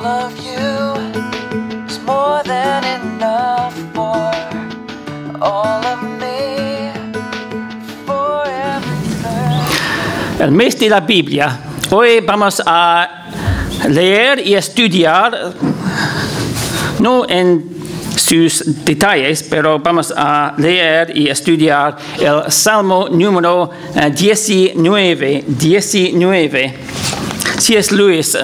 All of you is more than enough for all of me, for everything. El mes de la Biblia. Hoy vamos a leer y estudiar, no en sus detalles, pero vamos a leer y estudiar el Salmo número 19. C.S. Lewis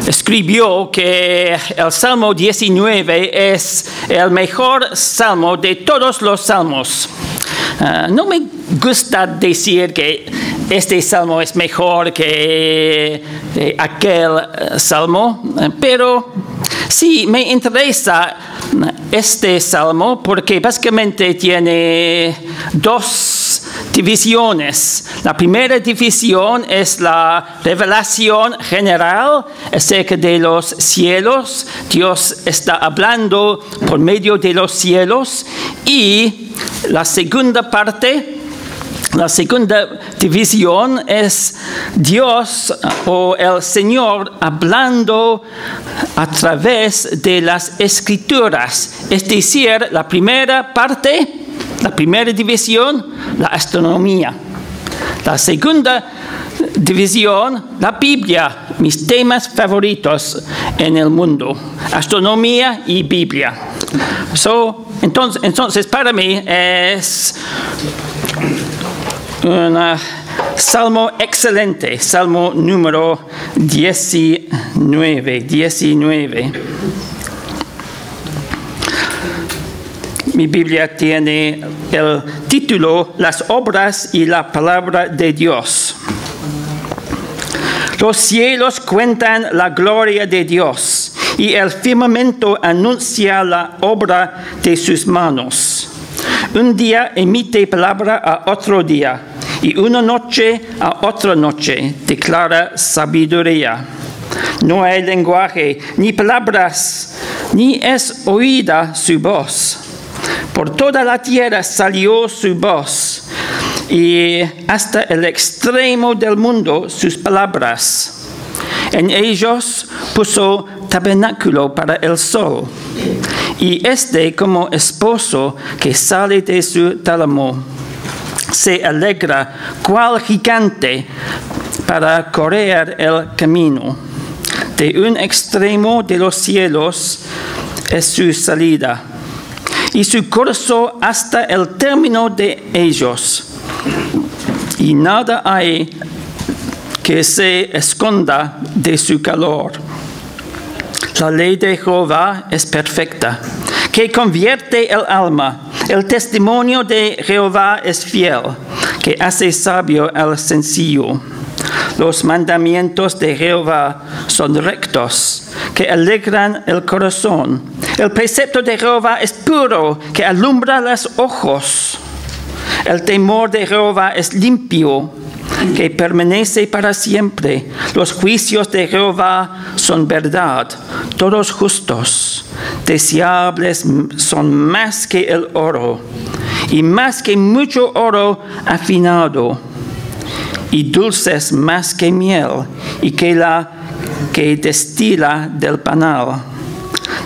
escribió que el Salmo 19 es el mejor salmo de todos los salmos. No me gusta decir que este salmo es mejor que aquel salmo, pero sí me interesa este salmo porque básicamente tiene dos divisiones. La primera división es la revelación general acerca de los cielos. Dios está hablando por medio de los cielos. Y la segunda parte, la segunda división es Dios o el Señor hablando a través de las Escrituras. Es decir, la primera parte, la primera división, la astronomía. La segunda división, la Biblia, mis temas favoritos en el mundo, astronomía y Biblia. Entonces para mí es un salmo excelente, salmo número 19. Mi Biblia tiene el título Las obras y la palabra de Dios. Los cielos cuentan la gloria de Dios y el firmamento anuncia la obra de sus manos. Un día emite palabra a otro día y una noche a otra noche declara sabiduría. No hay lenguaje ni palabras, ni es oída su voz. Por toda la tierra salió su voz, y hasta el extremo del mundo sus palabras. En ellos puso tabernáculo para el sol, y como esposo que sale de su tálamo. Se alegra cual gigante para correr el camino. De un extremo de los cielos es su salida, y su curso hasta el término de ellos. Y nada hay que se esconda de su calor. La ley de Jehová es perfecta, que convierte el alma. El testimonio de Jehová es fiel, que hace sabio al sencillo. Los mandamientos de Jehová son rectos, que alegran el corazón. El precepto de Jehová es puro, que alumbra los ojos. El temor de Jehová es limpio, que permanece para siempre. Los juicios de Jehová son verdad, todos justos. Deseables son más que el oro, y más que mucho oro afinado, y dulces más que miel, y que la que destila del panal.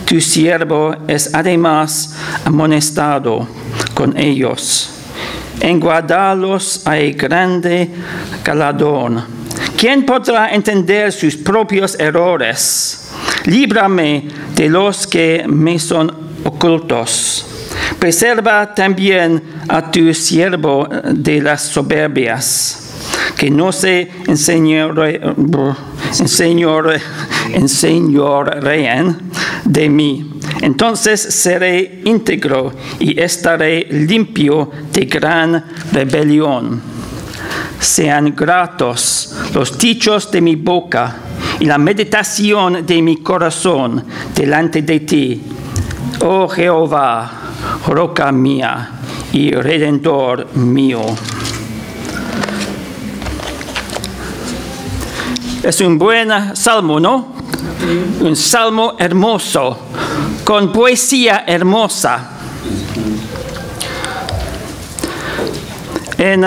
Tu siervo es además amonestado con ellos. En guardarlos hay grande galardón. ¿Quién podrá entender sus propios errores? Líbrame de los que me son ocultos. Preserva también a tu siervo de las soberbias, que no se enseñoreen de mí. Entonces seré íntegro y estaré limpio de gran rebelión. Sean gratos los dichos de mi boca y la meditación de mi corazón delante de ti, oh Jehová, roca mía y redentor mío. Es un buen salmo, ¿no? Un salmo hermoso, con poesía hermosa. En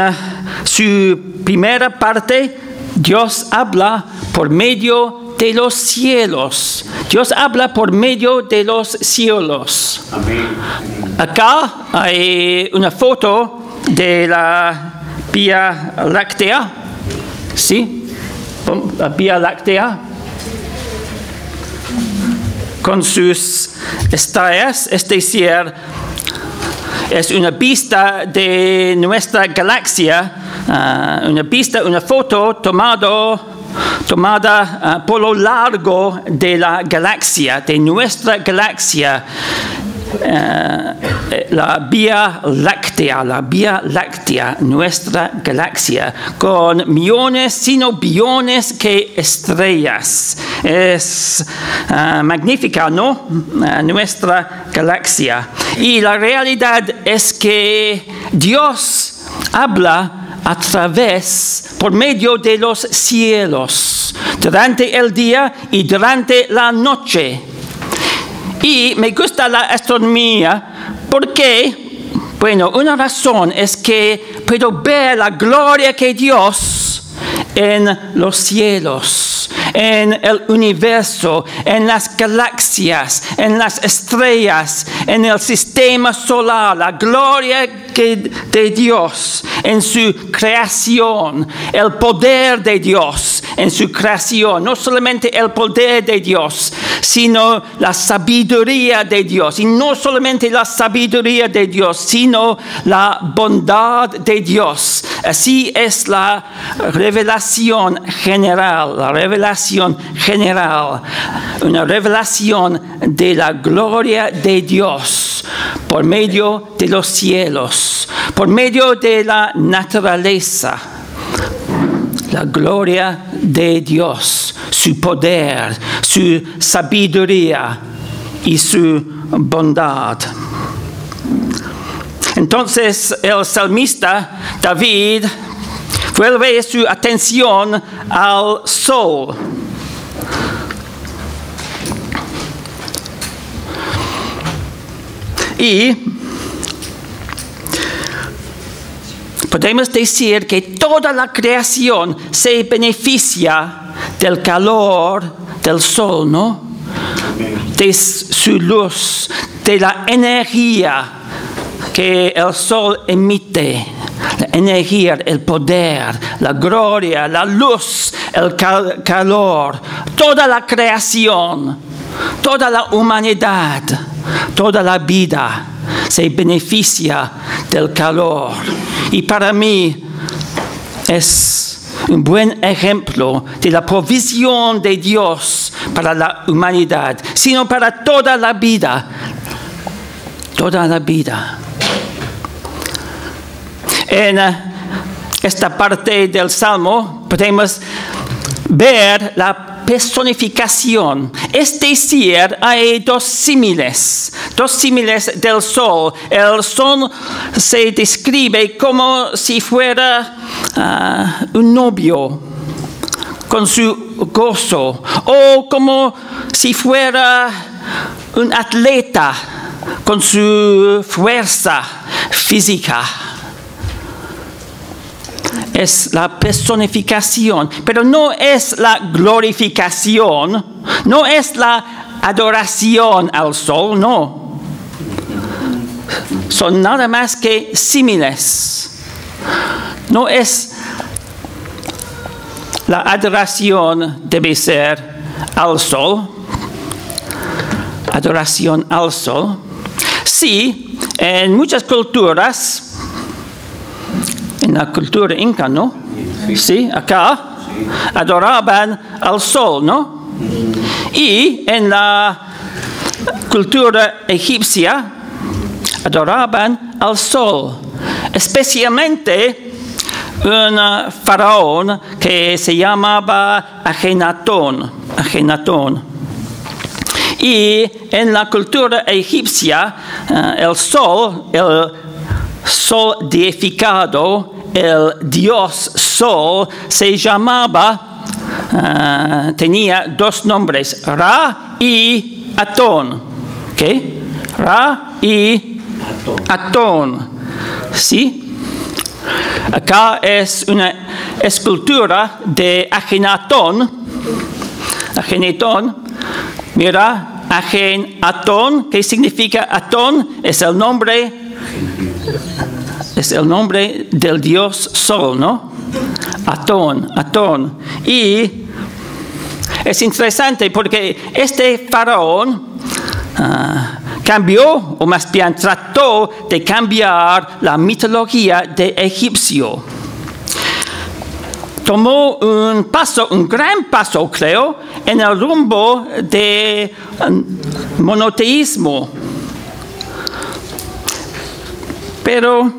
su primera parte, Dios habla por medio de los cielos. Dios habla por medio de los cielos. Amén. Acá hay una foto de la Vía Láctea. ¿Sí? La Vía Láctea. Con sus estrellas, es decir, es una vista de nuestra galaxia, una foto tomada por lo largo de la galaxia, de nuestra galaxia, la Vía Láctea, nuestra galaxia, con millones, sino billones de estrellas. Es magnífica, ¿no? Nuestra galaxia. Y la realidad es que Dios habla por medio de los cielos, durante el día y durante la noche. Y me gusta la astronomía porque, bueno, una razón es que puedo ver la gloria de Dios en los cielos, en el universo, en las galaxias, en las estrellas, en el sistema solar, la gloria de Dios en su creación, el poder de Dios en su creación, no solamente el poder de Dios, sino la sabiduría de Dios, y no solamente la sabiduría de Dios, sino la bondad de Dios. Así es la revelación general, una revelación de la gloria de Dios por medio de los cielos, por medio de la naturaleza. La gloria de Dios, su poder, su sabiduría y su bondad. Entonces el salmista David vuelve su atención al sol. Y podemos decir que toda la creación se beneficia del calor del sol, ¿no? De su luz, de la energía que el sol emite. La energía, el poder, la gloria, la luz, el calor, toda la creación, toda la humanidad, toda la vida se beneficia del calor. Y para mí es un buen ejemplo de la provisión de Dios para la humanidad, sino para toda la vida. Toda la vida. En esta parte del Salmo podemos ver la personificación, es decir, hay dos símiles del sol. El sol se describe como si fuera un novio con su gozo, o como si fuera un atleta con su fuerza física. Es la personificación, pero no es la glorificación, no es la adoración al sol, no. Son nada más que símiles. No es la adoración, debe ser al sol. Adoración al sol. Sí, en muchas culturas, en la cultura inca, ¿no? Sí, acá adoraban al sol, ¿no? Y en la cultura egipcia adoraban al sol, especialmente un faraón que se llamaba Ajenatón. Y en la cultura egipcia el sol deificado, el dios sol, se llamaba, tenía dos nombres, Ra y Atón. ¿Okay? Ra y Atón. ¿Sí? Acá es una escultura de Ajenatón. Agenatón. Mira, Agenatón. ¿Qué significa Atón? Es el nombre del dios Sol, ¿no? Atón, Atón. Y es interesante porque este faraón cambió, o más bien trató de cambiar la mitología de egipcio. Tomó un gran paso, creo, en el rumbo de monoteísmo. Pero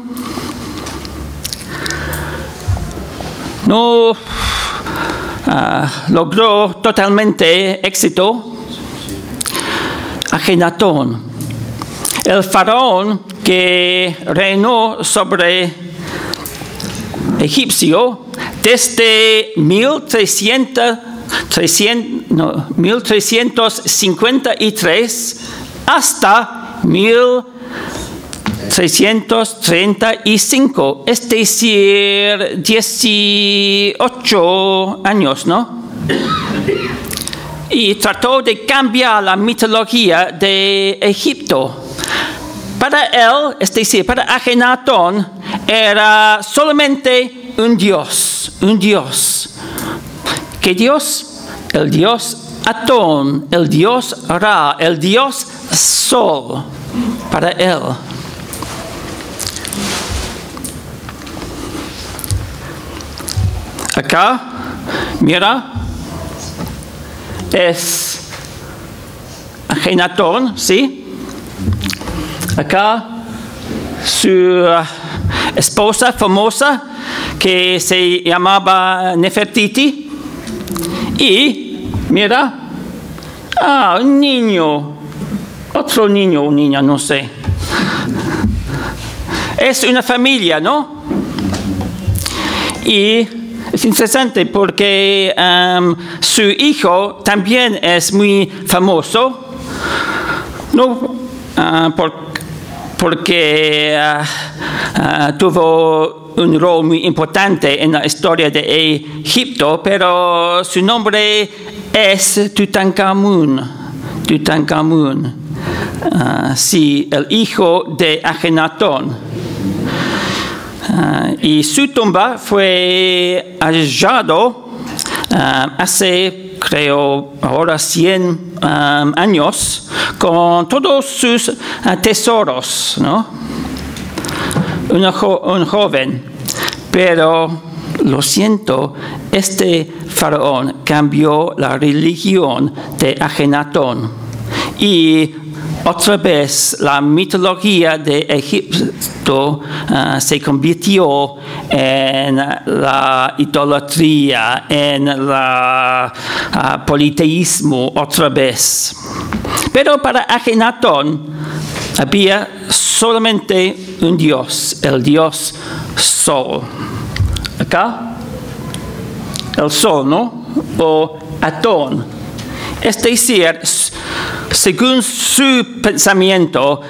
no logró totalmente éxito. Agenatón, el faraón que reinó sobre Egipcio desde 1353 hasta 1335, es decir, 18 años, ¿no? Y trató de cambiar la mitología de Egipto. Para él, es decir, para Agenatón, era solamente un dios. ¿Qué dios? El dios Atón, el dios Ra, el dios Sol, para él. Acá, mira, es Agenatón, ¿sí? Acá su esposa famosa que se llamaba Nefertiti. Y mira, un niño, otro niño o niña, no sé. Es una familia, ¿no? Y es interesante porque su hijo también es muy famoso, no porque tuvo un rol muy importante en la historia de Egipto, pero su nombre es Tutankamón. Sí, el hijo de Agenatón. Y su tumba fue hallado hace, creo, ahora 100 años, con todos sus tesoros, ¿no? Un joven, pero lo siento, este faraón cambió la religión de Agenatón y otra vez la mitología de Egipto se convirtió en la idolatría, en el politeísmo otra vez. Pero para Agenatón había solamente un dios, el dios Sol. Acá, el Sol, ¿no? O Atón. Es decir, según su pensamiento,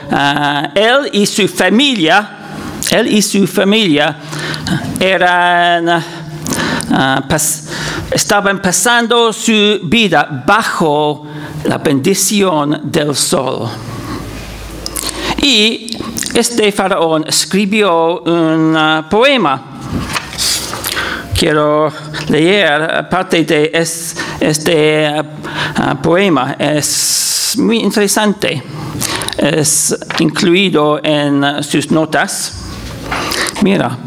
él y su familia estaban pasando su vida bajo la bendición del Sol. Y este faraón escribió un poema. Quiero leer parte de este poema. Es muy interesante. Es incluido en sus notas. Mira.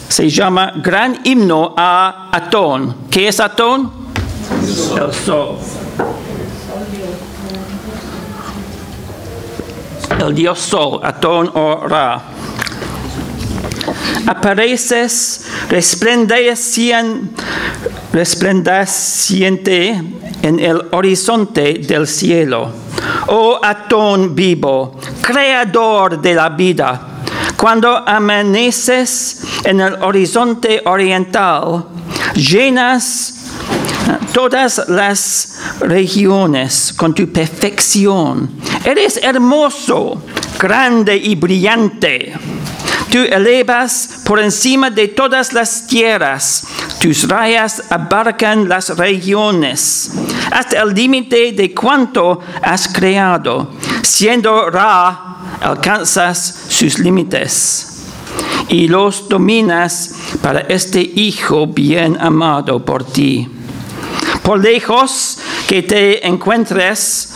Se llama Gran Himno a Atón. ¿Qué es Atón? El Sol. El dios Sol, Atón o Ra. Apareces resplandeciente en el horizonte del cielo. Oh Atón vivo, creador de la vida, cuando amaneces en el horizonte oriental, llenas todas las regiones con tu perfección. Eres hermoso, grande y brillante. Tú elevas por encima de todas las tierras. Tus rayas abarcan las regiones, hasta el límite de cuanto has creado. Siendo Ra, alcanzas sus límites y los dominas para este Hijo bien amado por ti. Por lejos que te encuentres,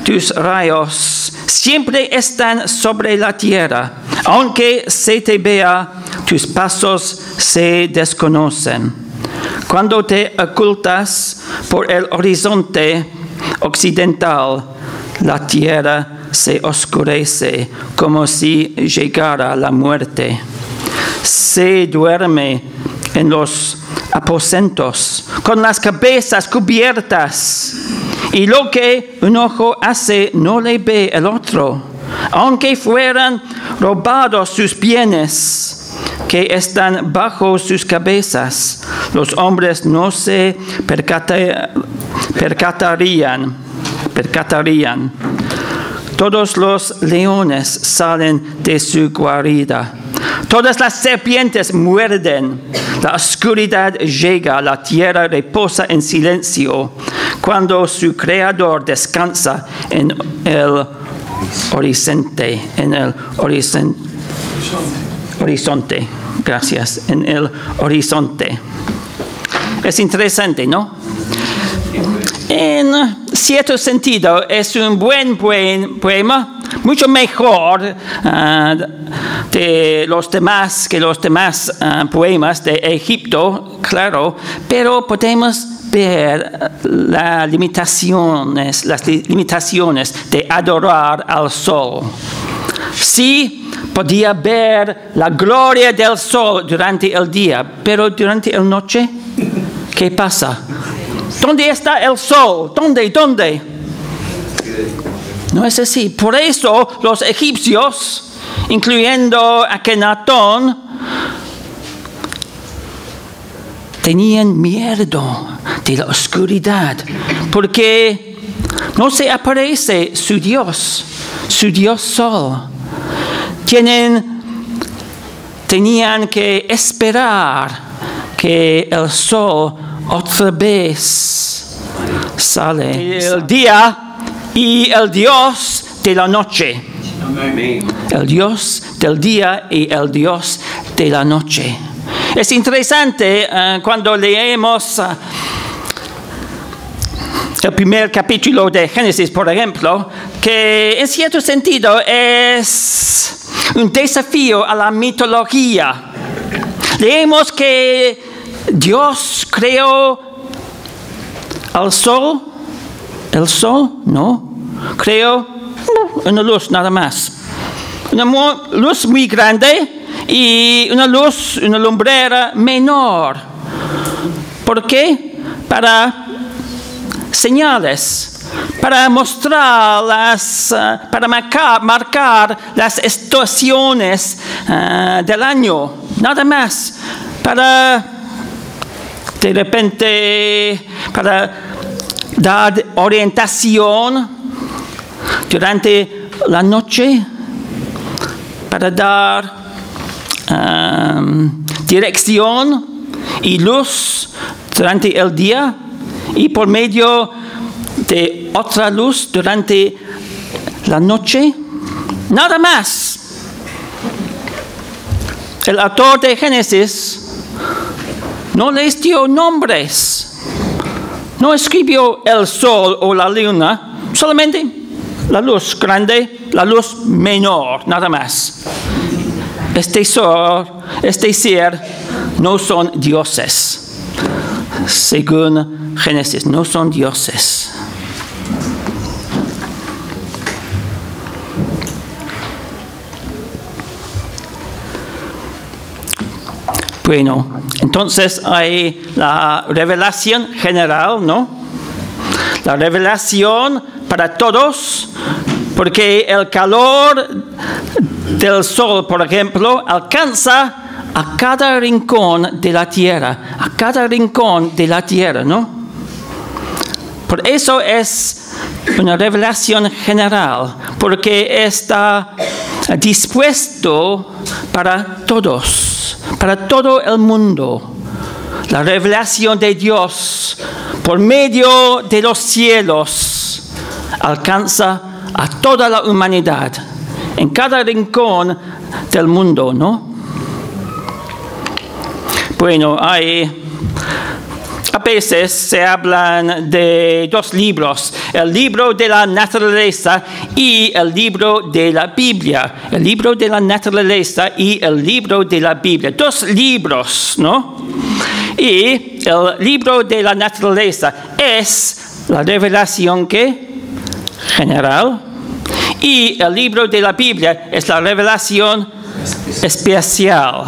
tus rayos siempre están sobre la tierra. Aunque se te vea, tus pasos se desconocen. Cuando te ocultas por el horizonte occidental, la tierra se oscurece como si llegara la muerte. Se duerme en los aposentos con las cabezas cubiertas, y lo que un ojo hace no le ve el otro. Aunque fueran robados sus bienes que están bajo sus cabezas, los hombres no se percatarían. Todos los leones salen de su guarida. Todas las serpientes muerden. La oscuridad llega, la tierra reposa en silencio, cuando su creador descansa en el horizonte. Gracias, en el horizonte. Es interesante, ¿no? En cierto sentido, es un buen poema, mucho mejor que los demás poemas de Egipto, claro, pero podemos ver las limitaciones de adorar al sol. Sí, podía ver la gloria del sol durante el día, pero durante la noche, ¿qué pasa? ¿Dónde está el sol? ¿Dónde? No es así. Por eso los egipcios, incluyendo Akenatón, tenían miedo de la oscuridad, porque no se aparece su Dios sol. Tenían que esperar que el sol otra vez sale el día y el Dios de la noche. Amén. El Dios del día y el Dios de la noche. Es interesante cuando leemos el primer capítulo de Génesis, por ejemplo, que en cierto sentido es un desafío a la mitología. Leemos que Dios creó el sol, no, creó una luz nada más, una luz muy grande y una lumbrera menor. ¿Por qué? Para señales, para mostrar para marcar las estaciones del año, nada más, para de repente dar orientación durante la noche, para dar dirección y luz durante el día, y por medio de otra luz durante la noche, nada más. El autor de Génesis no les dio nombres, no escribió el sol o la luna, solamente la luz grande, la luz menor, nada más. Este ser no son dioses, según Génesis, no son dioses. Bueno, entonces hay la revelación general, ¿no? La revelación para todos, porque el calor del sol, por ejemplo, alcanza a cada rincón de la tierra, ¿no? Por eso es una revelación general, porque está dispuesto para todos, para todo el mundo. La revelación de Dios por medio de los cielos alcanza a toda la humanidad, en cada rincón del mundo, ¿no? Bueno, a veces se hablan de dos libros, el libro de la naturaleza y el libro de la Biblia. El libro de la naturaleza y el libro de la Biblia. Dos libros, ¿no? Y el libro de la naturaleza es la revelación general, y el libro de la Biblia es la revelación especial.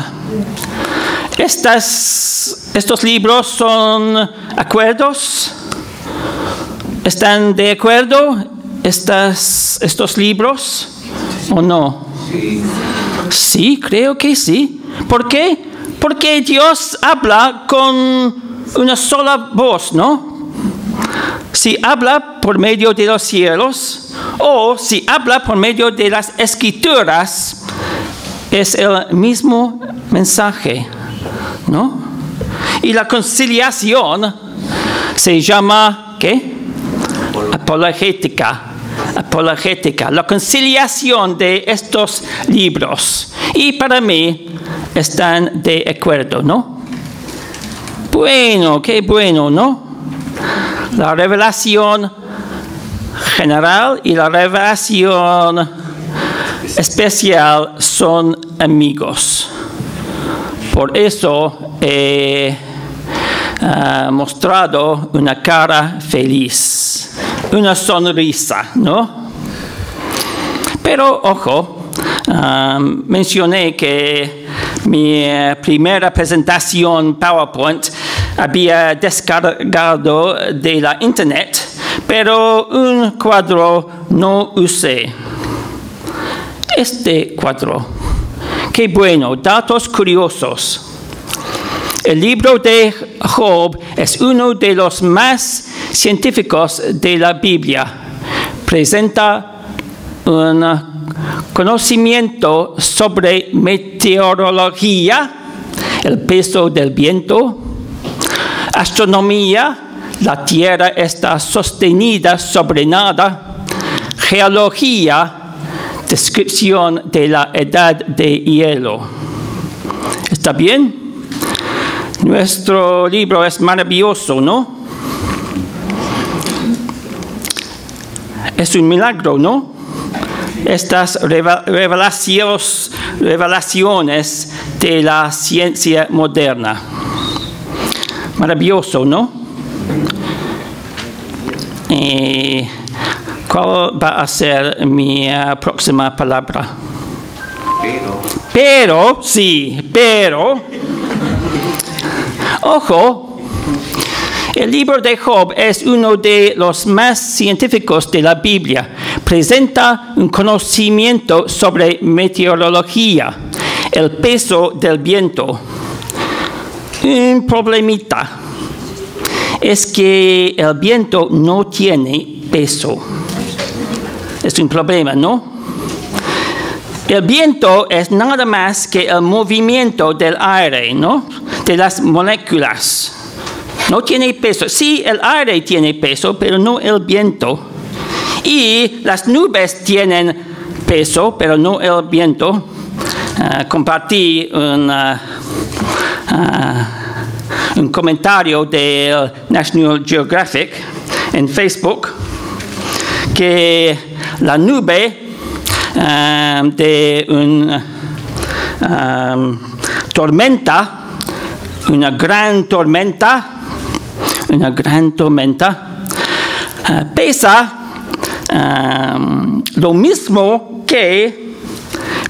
Estos libros son acuerdos. ¿Están de acuerdo estos libros o no? Sí, creo que sí. ¿Por qué? Porque Dios habla con una sola voz, ¿no? Si habla por medio de los cielos o si habla por medio de las escrituras, es el mismo mensaje, ¿no? Y la conciliación se llama, ¿qué? Apologética. Apologética. La conciliación de estos libros. Y para mí están de acuerdo, ¿no? Bueno, qué bueno, ¿no? La revelación general y la revelación especial son amigos. Por eso he mostrado una cara feliz, una sonrisa, ¿no? Pero, ojo, mencioné que mi primera presentación PowerPoint había descargado de la internet, pero un cuadro no usé. Este cuadro. Qué bueno, datos curiosos. El libro de Job es uno de los más científicos de la Biblia. Presenta un conocimiento sobre meteorología, el peso del viento, astronomía, la Tierra está sostenida sobre nada, geología, descripción de la edad de hielo. ¿Está bien? Nuestro libro es maravilloso, ¿no? Es un milagro, ¿no? Estas revelaciones de la ciencia moderna. Maravilloso, ¿no? ¿Cuál va a ser mi próxima palabra? Pero, sí, pero. Ojo, el libro de Job es uno de los más científicos de la Biblia. Presenta un conocimiento sobre meteorología, el peso del viento. Un problemita es que el viento no tiene peso. Es un problema, ¿no? El viento es nada más que el movimiento del aire, ¿no? De las moléculas. No tiene peso. Sí, el aire tiene peso, pero no el viento. Y las nubes tienen peso, pero no el viento. Compartí un comentario de National Geographic en Facebook que la nube de una tormenta, una gran tormenta, pesa lo mismo que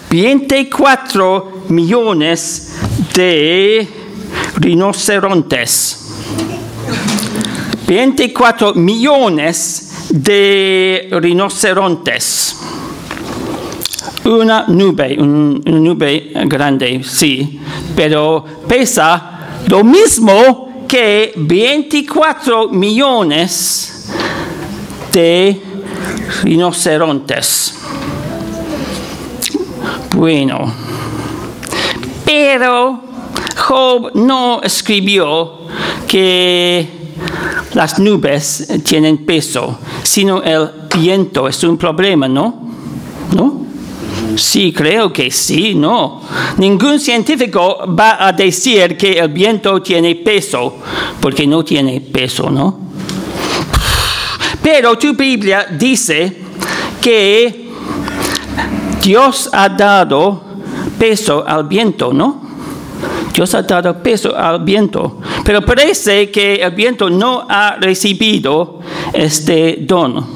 24 millones de rinocerontes. 24 millones de rinocerontes. Una nube grande, sí, pero pesa lo mismo que 24 millones de rinocerontes. Bueno, pero Job no escribió que las nubes tienen peso, sino el viento es un problema, ¿no? ¿No? Sí, creo que sí, no. Ningún científico va a decir que el viento tiene peso, porque no tiene peso, ¿no? Pero tu Biblia dice que Dios ha dado peso al viento, ¿no? Dios ha dado peso al viento, pero parece que el viento no ha recibido este don.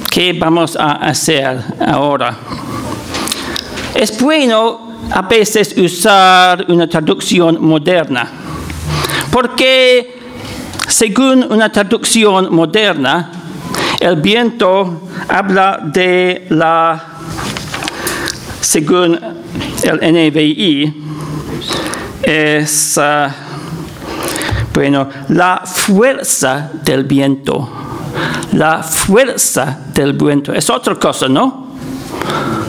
¿Qué vamos a hacer ahora? Es bueno a veces usar una traducción moderna, porque según una traducción moderna, el viento habla de según el NBI, es, la fuerza del viento. La fuerza del viento. Es otra cosa, ¿no?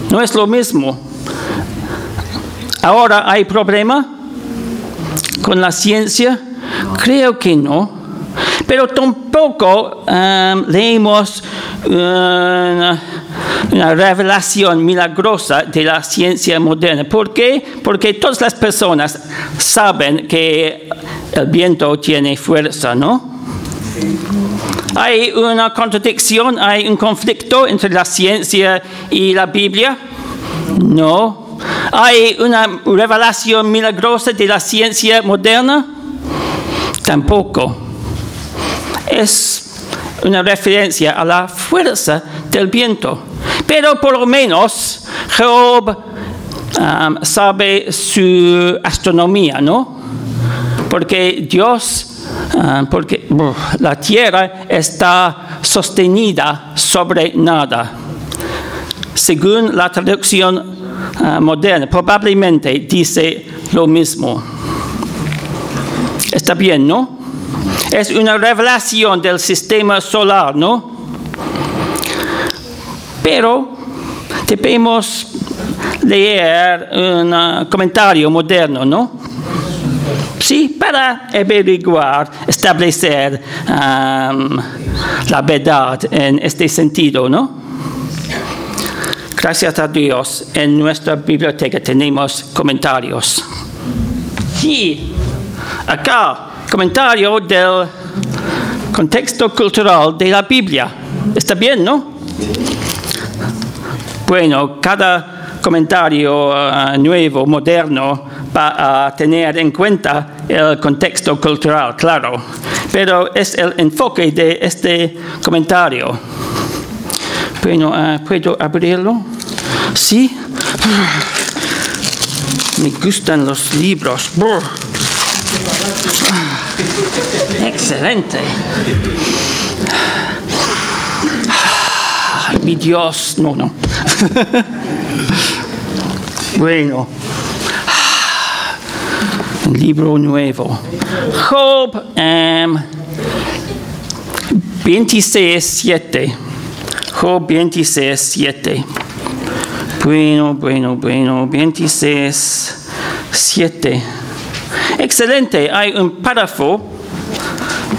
No es lo mismo. ¿Ahora hay problema con la ciencia? Creo que no. Pero tampoco leemos una revelación milagrosa de la ciencia moderna. ¿Por qué? Porque todas las personas saben que el viento tiene fuerza, ¿no? ¿Hay una contradicción, hay un conflicto entre la ciencia y la Biblia? No. ¿Hay una revelación milagrosa de la ciencia moderna? Tampoco. Es una referencia a la fuerza del viento. Pero por lo menos Job sabe su astronomía, ¿no? Porque porque la tierra está sostenida sobre nada. Según la traducción moderna, probablemente dice lo mismo. Está bien, ¿no? Es una revelación del sistema solar, ¿no? Pero debemos leer un comentario moderno, ¿no? Sí, para averiguar, establecer la verdad en este sentido, ¿no? Gracias a Dios, en nuestra biblioteca tenemos comentarios. Sí, acá, comentario del contexto cultural de la Biblia. ¿Está bien, no? Bueno, cada comentario nuevo, moderno, va a tener en cuenta el contexto cultural, claro. Pero es el enfoque de este comentario. Bueno, ¿puedo abrirlo? Sí. Me gustan los libros. Excelente. Mi Dios, no. Bueno. Un libro nuevo. Job 26:7. Job 26:7. Bueno, 26:7. Excelente. Hay un párrafo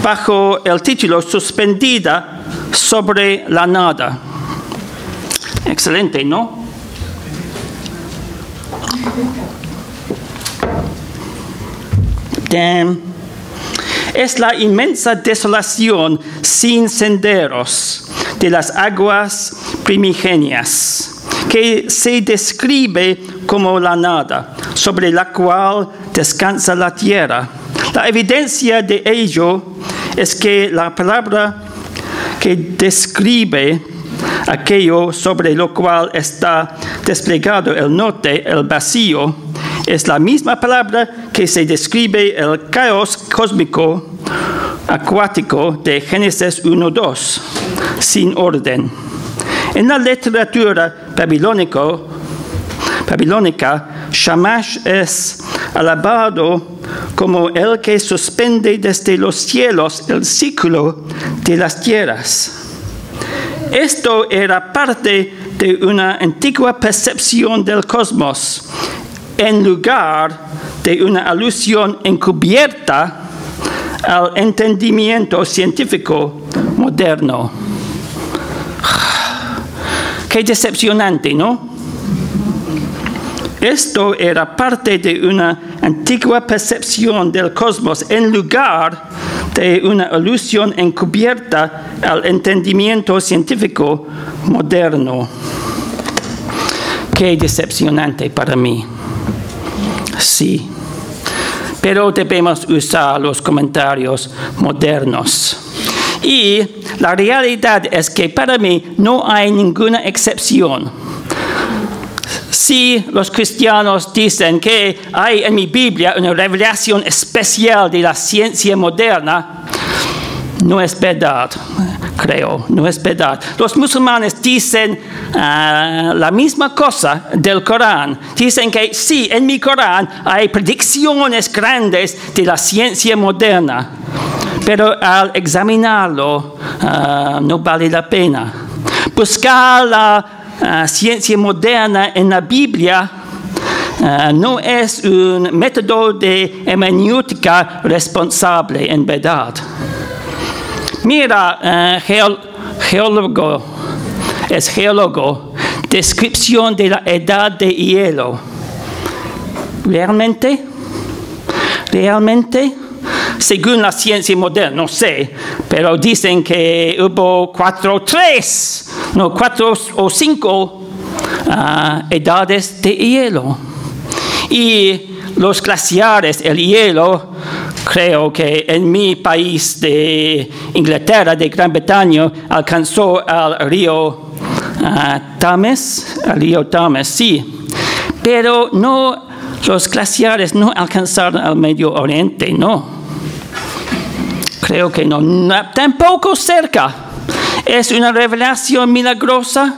bajo el título Suspendida sobre la nada. Excelente, ¿no? Es la inmensa desolación sin senderos de las aguas primigenias, que se describe como la nada, sobre la cual descansa la tierra. La evidencia de ello es que la palabra que describe aquello sobre lo cual está desplegado el norte, el vacío, es la misma palabra que se describe el caos cósmico acuático de Génesis 1:2, sin orden. En la literatura babilónica, Shamash es alabado como el que suspende desde los cielos el ciclo de las tierras. Esto era parte de una antigua percepción del cosmos, en lugar de una alusión encubierta al entendimiento científico moderno. Qué decepcionante, ¿no? Esto era parte de una antigua percepción del cosmos en lugar de una alusión encubierta al entendimiento científico moderno. Qué decepcionante para mí. Sí, pero debemos usar los comentarios modernos. Y la realidad es que para mí no hay ninguna excepción. Si los cristianos dicen que hay en mi Biblia una revelación especial de la ciencia moderna, no es verdad, creo, no es verdad. Los musulmanes dicen la misma cosa del Corán. Dicen que sí, en mi Corán hay predicciones grandes de la ciencia moderna, pero al examinarlo no vale la pena. Buscar la ciencia moderna en la Biblia no es un método de hermenéutica responsable, en verdad. Mira, geólogo, descripción de la edad de hielo. ¿Realmente? Según la ciencia moderna, no sé, pero dicen que hubo 4 o 5 edades de hielo. Y los glaciares, el hielo, creo que en mi país de Inglaterra, de Gran Bretaña, alcanzó al río Tames, sí. Pero no, los glaciares no alcanzaron al Medio Oriente, no. Creo que no, tampoco cerca. ¿Es una revelación milagrosa?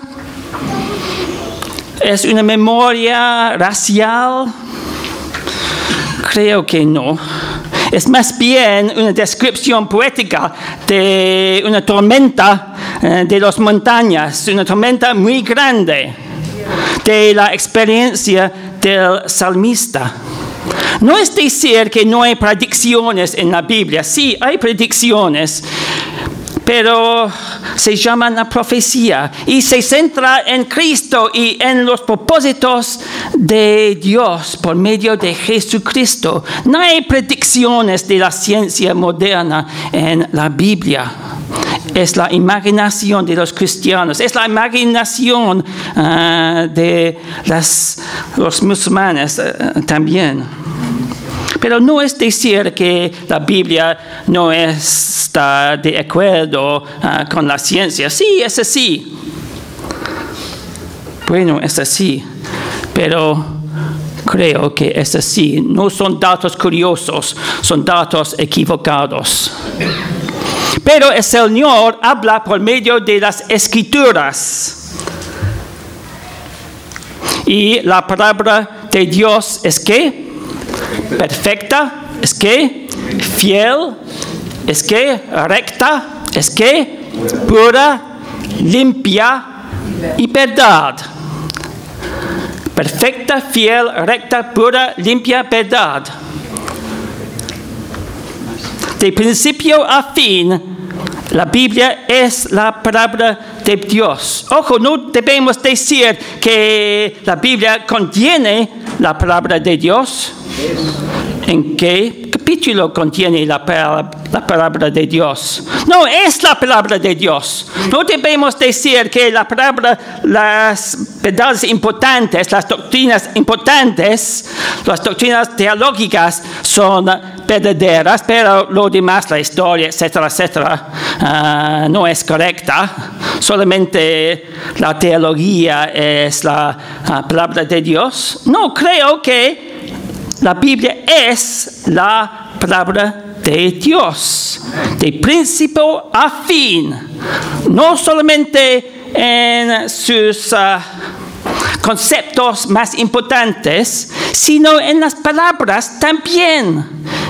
¿Es una memoria racial? Creo que no. Es más bien una descripción poética de una tormenta de las montañas, una tormenta muy grande, de la experiencia del salmista. No es decir que no hay predicciones en la Biblia. Sí, hay predicciones, pero se llaman la profecía y se centra en Cristo y en los propósitos de Dios por medio de Jesucristo. No hay predicciones de la ciencia moderna en la Biblia. Es la imaginación de los cristianos, es la imaginación de los musulmanes también. Pero no es decir que la Biblia no está de acuerdo con la ciencia. Sí, es así. Bueno, es así. Pero creo que es así. No son datos curiosos, son datos equivocados. Pero el Señor habla por medio de las Escrituras. Y la palabra de Dios es ¿qué? Perfecta, es que fiel, es que recta, es que pura, limpia y verdad. Perfecta, fiel, recta, pura, limpia, verdad. De principio a fin, la Biblia es la palabra de Dios. Ojo, no debemos decir que la Biblia contiene la palabra de Dios. ¿En qué capítulo contiene la palabra de Dios? No, es la palabra de Dios. No debemos decir que la palabra, las verdades importantes, las doctrinas importantes, las doctrinas teológicas son verdaderas, pero lo demás, la historia, etcétera, etcétera, no es correcta. Solamente la teología es la palabra de Dios. No, creo que la Biblia es la palabra de Dios, de principio a fin, no solamente en sus conceptos más importantes, sino en las palabras también.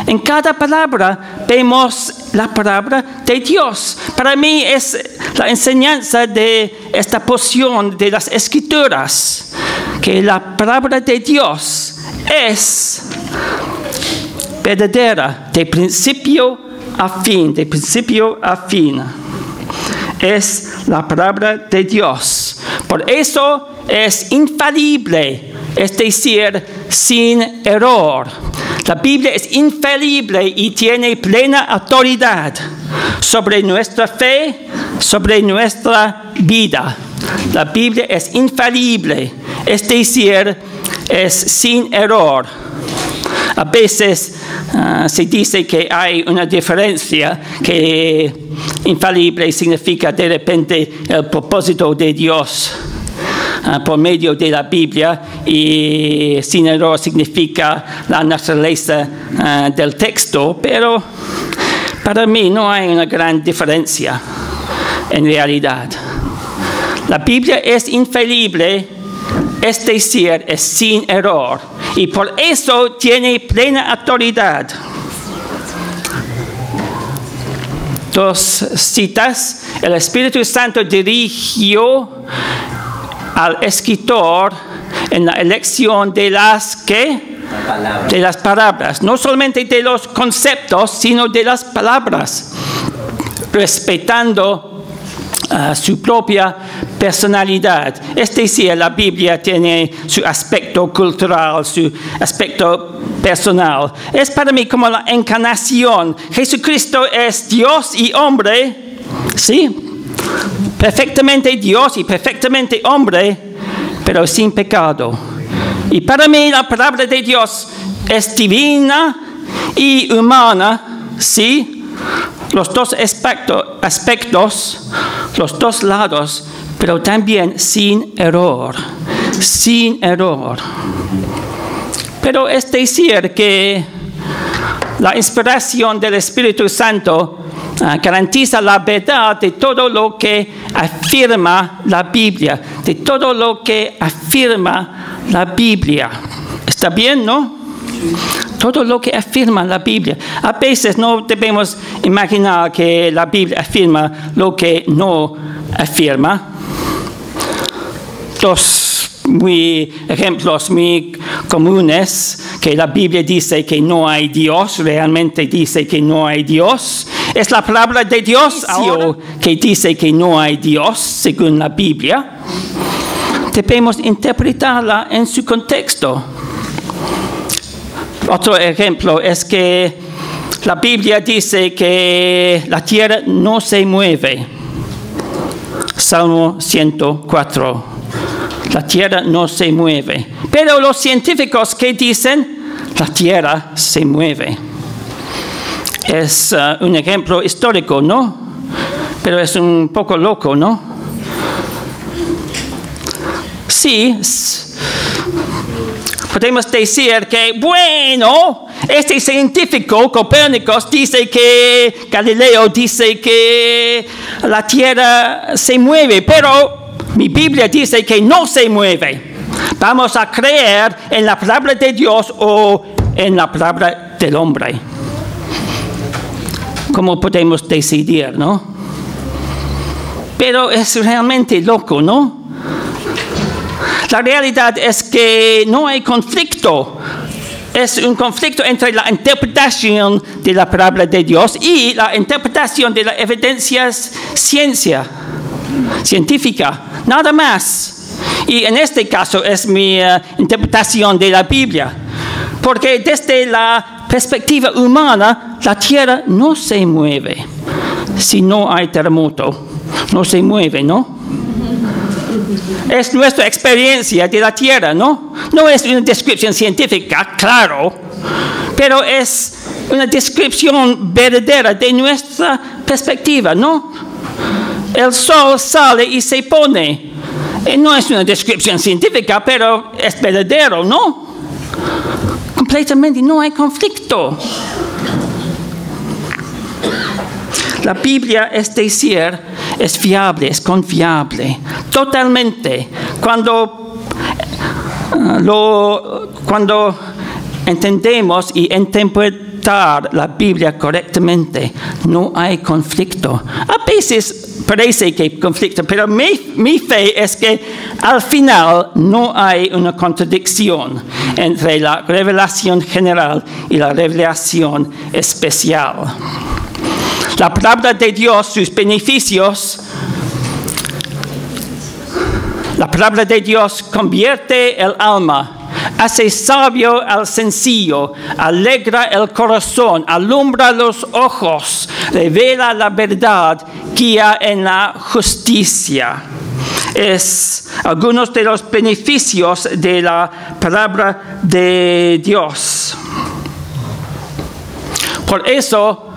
En cada palabra vemos la palabra de Dios. Para mí es la enseñanza de esta porción de las Escrituras, que la palabra de Dios es verdadera de principio a fin, de principio a fin. Es la palabra de Dios. Por eso es infalible, es decir, sin error. La Biblia es infalible y tiene plena autoridad sobre nuestra fe, sobre nuestra vida. La Biblia es infalible, es decir, es sin error. A veces se dice que hay una diferencia, que infalible significa de repente el propósito de Dios por medio de la Biblia, y sin error significa la naturaleza del texto, pero para mí no hay una gran diferencia en realidad. La Biblia es infalible, es decir, es sin error, y por eso tiene plena autoridad. Dos citas. El Espíritu Santo dirigió al escritor en la elección de las ¿qué? De las palabras. No solamente de los conceptos, sino de las palabras, respetando su propia personalidad. Es decir, la Biblia tiene su aspecto cultural, su aspecto personal. Es para mí como la encarnación. Jesucristo es Dios y hombre, ¿sí? Perfectamente Dios y perfectamente hombre, pero sin pecado. Y para mí la palabra de Dios es divina y humana, ¿sí? Los dos aspectos, los dos lados, pero también sin error, sin error. Pero es decir que la inspiración del Espíritu Santo garantiza la verdad de todo lo que afirma la Biblia, de todo lo que afirma la Biblia. ¿Está bien, no? Todo lo que afirma la Biblia. A veces no debemos imaginar que la Biblia afirma lo que no afirma. Dos ejemplos muy comunes, que la Biblia dice que no hay Dios, realmente dice que no hay Dios. Es la palabra de Dios ahora que dice que no hay Dios, según la Biblia. Debemos interpretarla en su contexto. Otro ejemplo es que la Biblia dice que la tierra no se mueve. Salmo 104. La tierra no se mueve. Pero los científicos, ¿qué dicen? La tierra se mueve. Es un ejemplo histórico, ¿no? Pero es un poco loco, ¿no? Sí. Podemos decir que, bueno, este científico, Copérnico, dice que, Galileo dice que la Tierra se mueve, pero mi Biblia dice que no se mueve. Vamos a creer en la palabra de Dios o en la palabra del hombre. ¿Cómo podemos decidir, no? Pero es realmente loco, ¿no? La realidad es que no hay conflicto. Es un conflicto entre la interpretación de la palabra de Dios y la interpretación de la evidencia científica. Nada más. Y en este caso es mi interpretación de la Biblia. Porque desde la perspectiva humana, la tierra no se mueve. Si no hay terremoto, no se mueve, ¿no? Es nuestra experiencia de la tierra, ¿no? No es una descripción científica, claro, pero es una descripción verdadera de nuestra perspectiva, ¿no? El sol sale y se pone. No es una descripción científica, pero es verdadero, ¿no? Completamente no hay conflicto. La Biblia, es decir, es fiable, es confiable, totalmente. Cuando entendemos y interpretar la Biblia correctamente, no hay conflicto. A veces parece que hay conflicto, pero mi fe es que al final no hay una contradicción entre la revelación general y la revelación especial. La palabra de Dios, sus beneficios. La palabra de Dios convierte el alma, hace sabio al sencillo, alegra el corazón, alumbra los ojos, revela la verdad, guía en la justicia. Es algunos de los beneficios de la palabra de Dios. Por eso,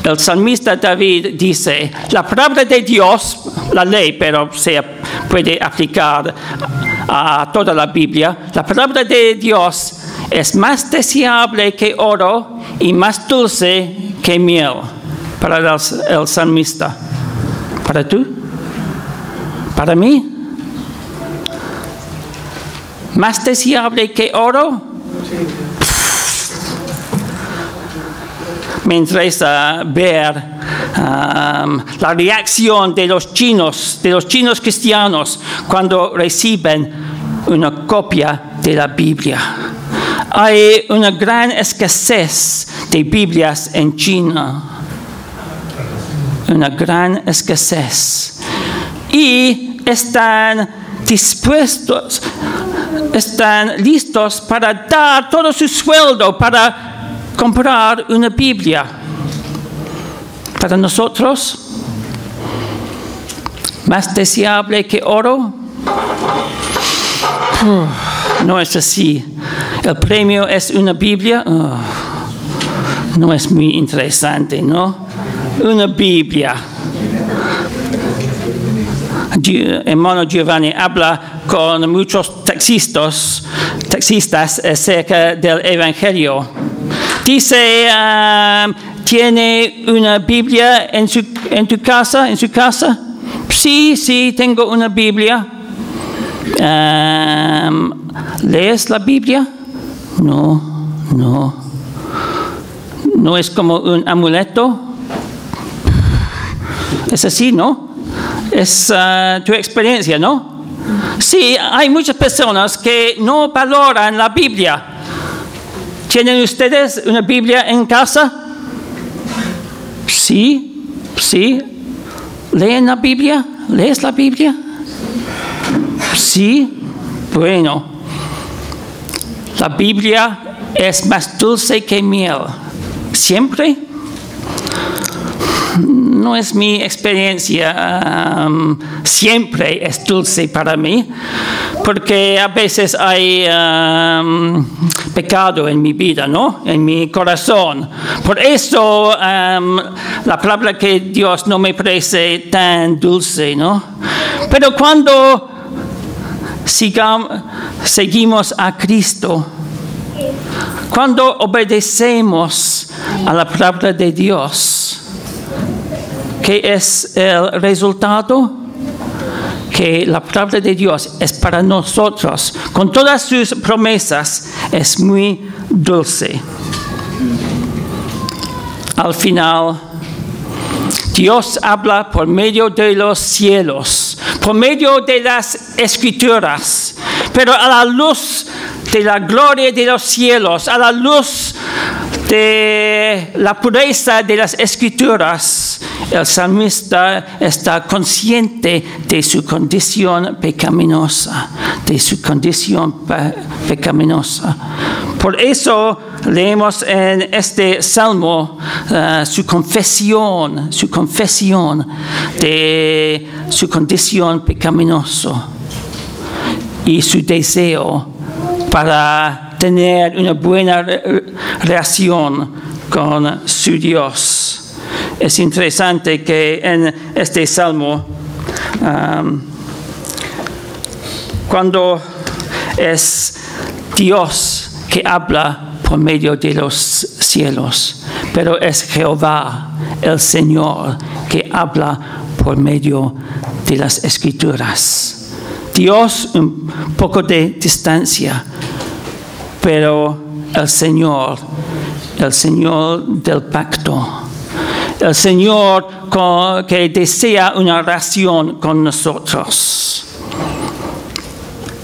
el salmista David dice, la palabra de Dios, la ley, pero se puede aplicar a toda la Biblia, la palabra de Dios es más deseable que oro y más dulce que miel. Para el salmista. ¿Para tú? ¿Para mí? ¿Más deseable que oro? Me interesa ver la reacción de los chinos cristianos cuando reciben una copia de la Biblia. Hay una gran escasez de Biblias en China. Una gran escasez. Y están dispuestos, están listos para dar todo su sueldo para comprar una Biblia. Para nosotros, más deseable que oro. No es así. El premio es una Biblia. No es muy interesante, ¿no? Una Biblia. Hermano Giovanni habla con muchos taxistas acerca del Evangelio. Dice, ¿tiene una Biblia en su casa? Sí, tengo una Biblia. ¿Lees la Biblia? No. ¿No es como un amuleto? Es así, ¿no? Es tu experiencia, ¿no? Sí, hay muchas personas que no valoran la Biblia. ¿Tienen ustedes una Biblia en casa? Sí. ¿Leen la Biblia? ¿Lees la Biblia? Sí. Bueno, la Biblia es más dulce que miel. ¿Siempre? No es mi experiencia. Siempre es dulce para mí, porque a veces hay pecado en mi vida, ¿no? En mi corazón. Por eso la palabra que Dios no me parece tan dulce, ¿no? Pero cuando seguimos a Cristo, cuando obedecemos a la palabra de Dios, ¿qué es el resultado? Que la palabra de Dios es para nosotros, con todas sus promesas, es muy dulce. Al final, Dios habla por medio de los cielos, por medio de las Escrituras, pero a la luz de la gloria de los cielos, a la luz de la pureza de las Escrituras, el salmista está consciente de su condición pecaminosa, Por eso leemos en este salmo su confesión de su condición pecaminosa y su deseo para tener una buena reacción con su Dios. Es interesante que en este salmo, cuando es Dios que habla por medio de los cielos, pero es Jehová, el Señor, que habla por medio de las Escrituras. Dios, un poco de distancia, pero el Señor el Señor del pacto, el Señor que desea una relación con nosotros.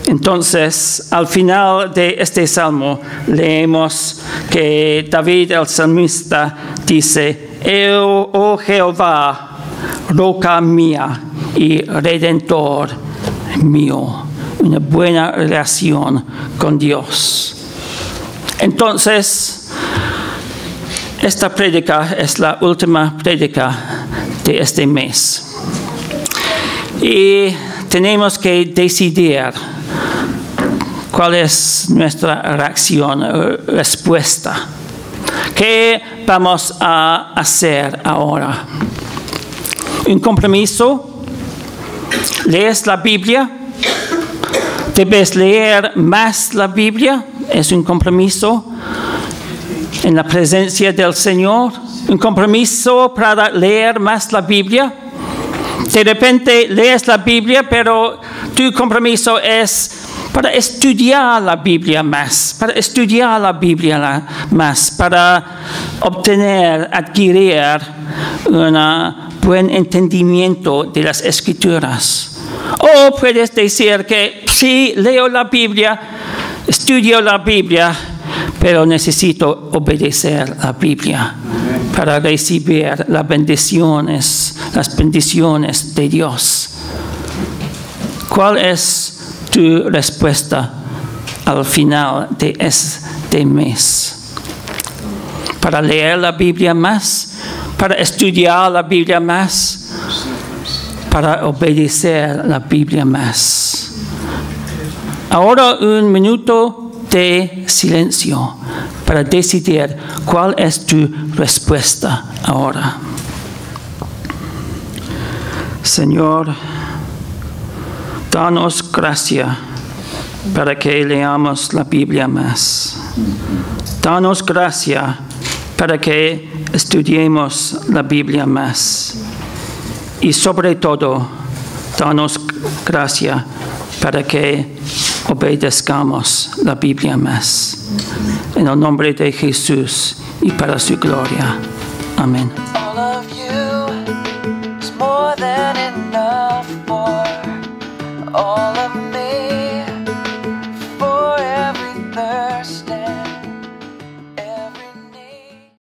Entonces, al final de este salmo, leemos que David, el salmista, dice: Oh Jehová, roca mía y redentor mío. Una buena relación con Dios. Entonces, esta prédica es la última prédica de este mes. Y tenemos que decidir cuál es nuestra reacción, respuesta. ¿Qué vamos a hacer ahora? ¿Un compromiso? ¿Lees la Biblia? ¿Debes leer más la Biblia? ¿Es un compromiso en la presencia del Señor? ¿Un compromiso para leer más la Biblia? De repente lees la Biblia, pero tu compromiso es para estudiar la Biblia más, para obtener, adquirir un buen entendimiento de las Escrituras. O puedes decir que sí, leo la Biblia, estudio la Biblia, pero necesito obedecer la Biblia para recibir las bendiciones de Dios. ¿Cuál es tu respuesta al final de este mes? ¿Para leer la Biblia más? ¿Para estudiar la Biblia más? ¿Para obedecer la Biblia más? Ahora un minuto de silencio para decidir cuál es tu respuesta ahora. Señor, danos gracia para que leamos la Biblia más. Danos gracia para que estudiemos la Biblia más. Y sobre todo, danos gracia para que obedezcamos la Biblia más. En el nombre de Jesús y para su gloria. Amén.